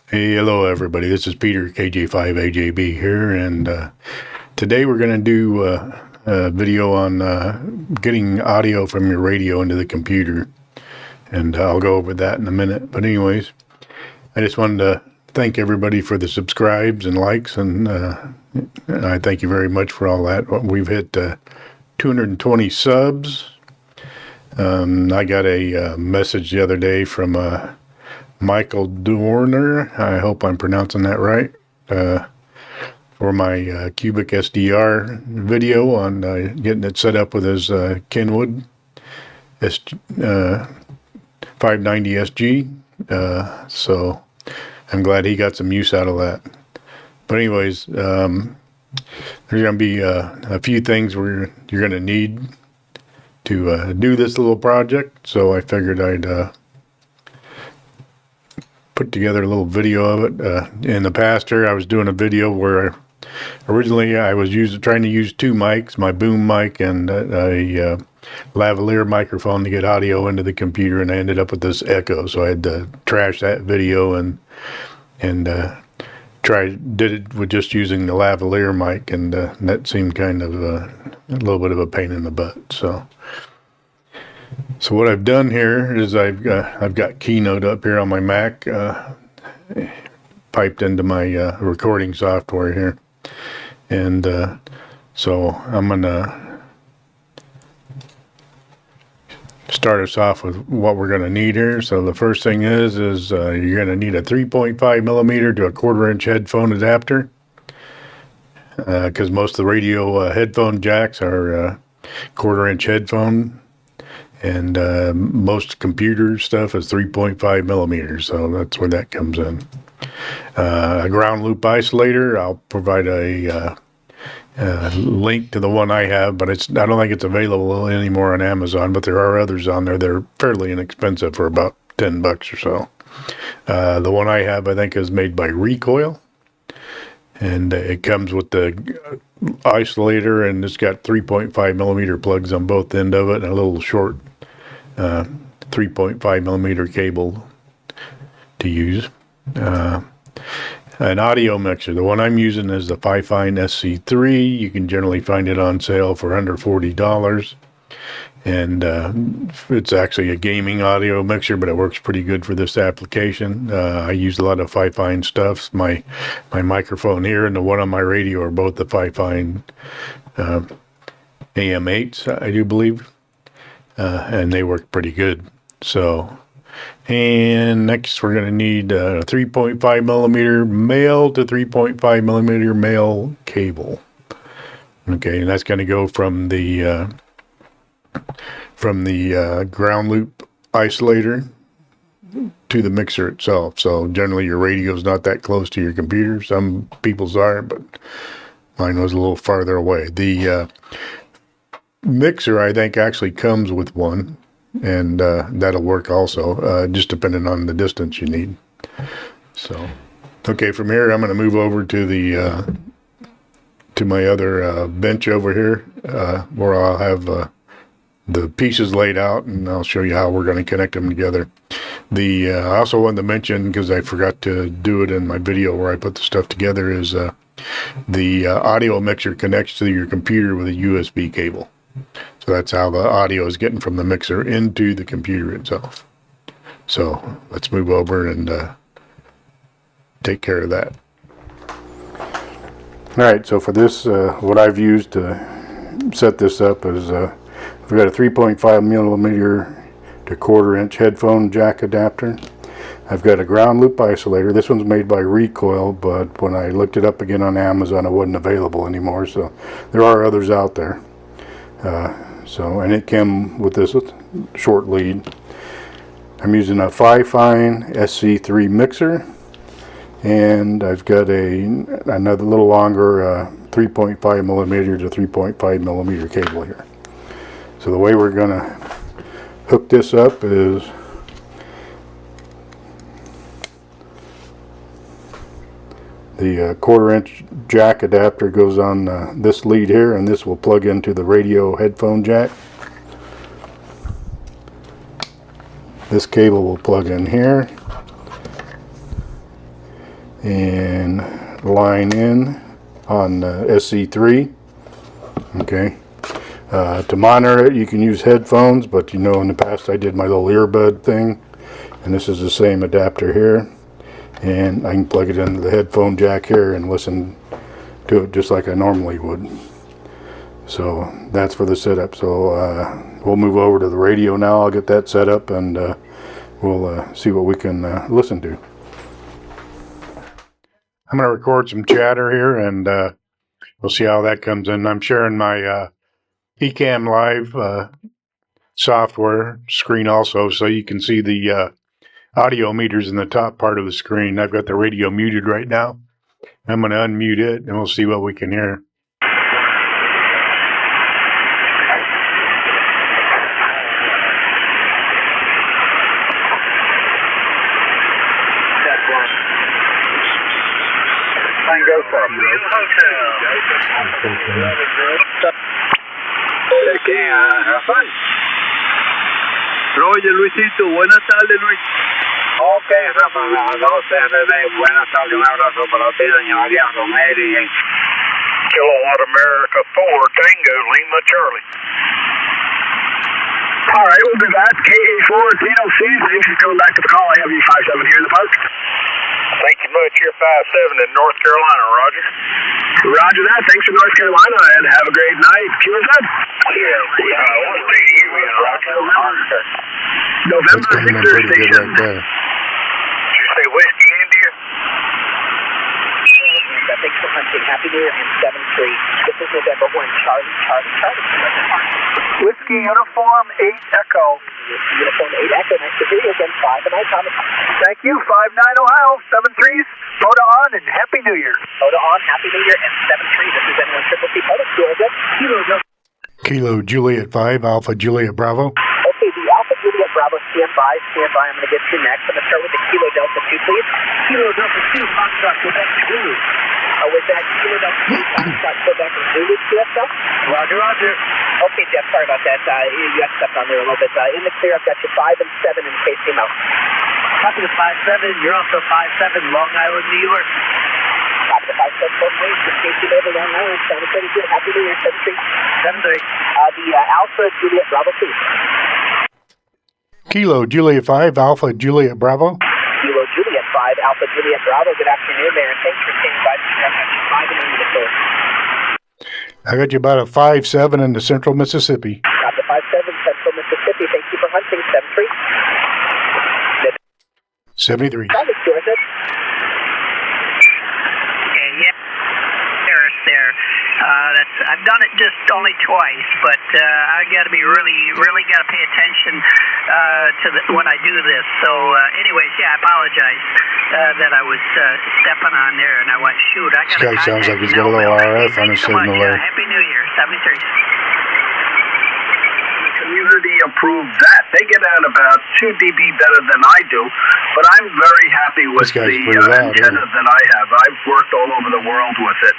Hey, hello everybody. This is Peter, KJ5AJB here, and today we're going to do a video on getting audio from your radio into the computer, and I'll go over that in a minute. But anyways, I just wanted to thank everybody for the subscribes and likes, and I thank you very much for all that. We've hit 220 subs. I got a message the other day from Michael Dorner, I hope I'm pronouncing that right, for my cubic SDR video on getting it set up with his Kenwood TS-590SG. So I'm glad he got some use out of that. But anyways, there's going to be a few things you're going to need to do this little project. So I figured I'd put together a little video of it. In the past here, I was doing a video where originally I was trying to use two mics, my boom mic and a lavalier microphone to get audio into the computer, and I ended up with this echo. So I had to trash that video and did it with just using the lavalier mic, and that seemed kind of a little bit of a pain in the butt. So what I've done here is I've got Keynote up here on my Mac, piped into my recording software here, and so I'm gonna start us off with what we're gonna need here. So the first thing is you're gonna need a 3.5 millimeter to a 1/4 inch headphone adapter, because most of the radio headphone jacks are 1/4 inch headphone. And most computer stuff is 3.5 millimeters, so that's where that comes in. A ground loop isolator, I'll provide a link to the one I have, but I don't think it's available anymore on Amazon, but there are others on there. They're fairly inexpensive for about $10 or so. The one I have, I think, is made by Recoil, and it comes with the isolator, and it's got 3.5 millimeter plugs on both end of it, and a little short 3.5 millimeter cable to use. An audio mixer. The one I'm using is the FiFine SC3. You can generally find it on sale for under $40. And it's actually a gaming audio mixer, but it works pretty good for this application. I use a lot of FiFine stuff. My microphone here and the one on my radio are both the FiFine AM8s, I do believe. And they work pretty good. So, and next we're going to need a 3.5 millimeter male to 3.5 millimeter male cable. Okay, and that's going to go from the ground loop isolator to the mixer itself. So generally your radio's not that close to your computer. Some people's are, but mine was a little farther away. The mixer, I think, actually comes with one, and that'll work also, just depending on the distance you need. So, okay, from here I'm going to move over to the to my other bench over here, where I'll have the pieces laid out, and I'll show you how we're going to connect them together. I also wanted to mention, because I forgot to do it in my video where I put the stuff together, is the audio mixer connects to your computer with a USB cable. So that's how the audio is getting from the mixer into the computer itself. So let's move over and take care of that. All right, so for this, what I've used to set this up is we've got a 3.5 millimeter to 1/4 inch headphone jack adapter. I've got a ground loop isolator. This one's made by Recoil, but when I looked it up again on Amazon, it wasn't available anymore. So there are others out there. And it came with this short lead. I'm using a FiFine SC3 mixer, and I've got another little longer 3.5 millimeter to 3.5 millimeter cable here. So the way we're going to hook this up is the 1/4 inch jack adapter goes on this lead here, and this will plug into the radio headphone jack. This cable will plug in here, and line in on SC3. Okay. To monitor it, you can use headphones, but you know in the past I did my little earbud thing, and this is the same adapter here, and I can plug it into the headphone jack here and listen to it just like I normally would. So that's for the setup. So we'll move over to the radio now. I'll get that set up, and we'll see what we can listen to. I'm going to record some chatter here, and we'll see how that comes in. I'm sharing my eCamm Live software screen also, so you can see the audio meters in the top part of the screen. I've got the radio muted right now. I'm going to unmute it, and we'll see what we can hear. Go for it. Oye, Luisito, buenas tardes, Luis. Ok, Rafa, no sé, buenas tardes, un abrazo para ti, doña María Romero y Kilowatt America 4, Tango, Lima, Charlie. All right, we'll do that. KA4, TLC, thanks for coming back to the call. I have you 57 here in the post. Thank you much. You're 57 in North Carolina, Roger. Roger that. Thanks for North Carolina, and have a great night. What's that? What state are you in, Roger? November 6th station. Did you say Whiskey, India? Thanks for hunting. Happy New Year and 7-3. This is November 1. Charlie. Whiskey Uniform 8 Echo. Uniform 8 Echo. Nice to hear you again. 5 and I, Thomas. Thank you. 5-9 Ohio. 7-3s. Photo on and Happy New Year. Photo on. Happy New Year and 7-3. This is N1 Triple C Photo. Kilo Juliet 5, Alpha Juliet Bravo. Okay, the Alpha Juliet Bravo, stand by. I'm going to get you next. I'm going to start with the Kilo Delta 2, please. Kilo Delta 2, Foxtrot, Quebec, Zulu. With that Kilo Delta 2, Foxtrot, Quebec, Zulu, Jeff? Roger. Okay, Jeff, sorry about that. You got stepped on there a little bit. In the clear, I've got you 5 and 7 in case you know. Copy the 5-7. You're also 5-7, Long Island, New York. Copy the 5-7, both ways. In case you know the Long Island, 7-32. Happy New Year, 7-3. 7-3. The Alpha Juliet Bravo, please. Kilo Juliet 5, Alpha Juliet Bravo. Kilo Juliet 5, Alpha Juliet Bravo. Good afternoon there, and thanks for standing by. I've got you 5 and 8 in the clear. I got you about a 5-7 into Central Mississippi. Copy 5-7, Central Mississippi. Thank you for hunting, 7-3. 73. Travis, Georgia. Okay, yeah. There. I've done it just only twice, but I got to be really got to pay attention when I do this. So, anyways, yeah, I apologize that I was stepping on there, and I went, shoot, I got to. This guy sounds like he's got a little RF on his signal there. Happy New Year, 73. Community approved that. They get out about 2 dB better than I do, but I'm very happy with the antennas that I have. I've worked all over the world with it.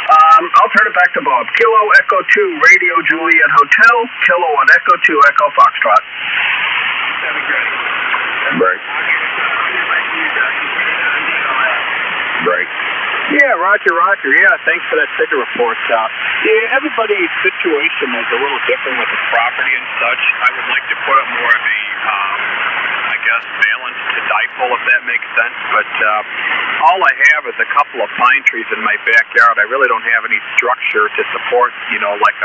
I'll turn it back to Bob. Kilo Echo 2, Radio Juliet Hotel, Kilo on Echo 2, Echo Foxtrot. Break. Yeah, Roger. Yeah, thanks for that figure report. Yeah, everybody's situation is a little different with the property and such. I would like to put up more of a, I guess, balance to dipole, if that makes sense. But all I have is a couple of pine trees in my backyard. I really don't have any structure to support, like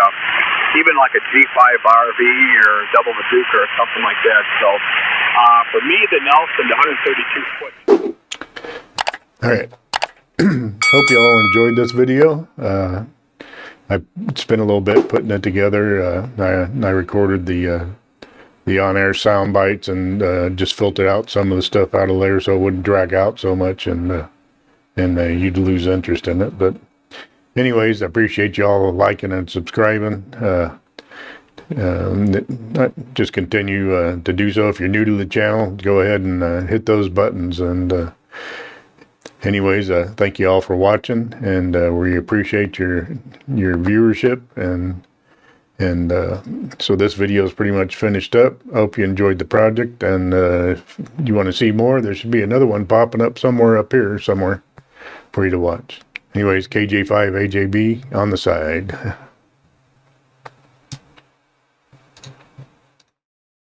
even like a G5 RV or double bazooka or something like that. So for me, the Nelson, the 132 foot. All right. Hope you all enjoyed this video. I spent a little bit putting it together. I recorded the on-air sound bites and just filtered out some of the stuff out of there so it wouldn't drag out so much and you'd lose interest in it. But anyways, I appreciate you all liking and subscribing. Just continue to do so. If you're new to the channel, go ahead and hit those buttons. And anyways, thank you all for watching, and we appreciate your viewership. And so this video is pretty much finished up. I hope you enjoyed the project, and if you want to see more, there should be another one popping up somewhere up here somewhere. for you to watch. Anyways, KJ5AJB on the side.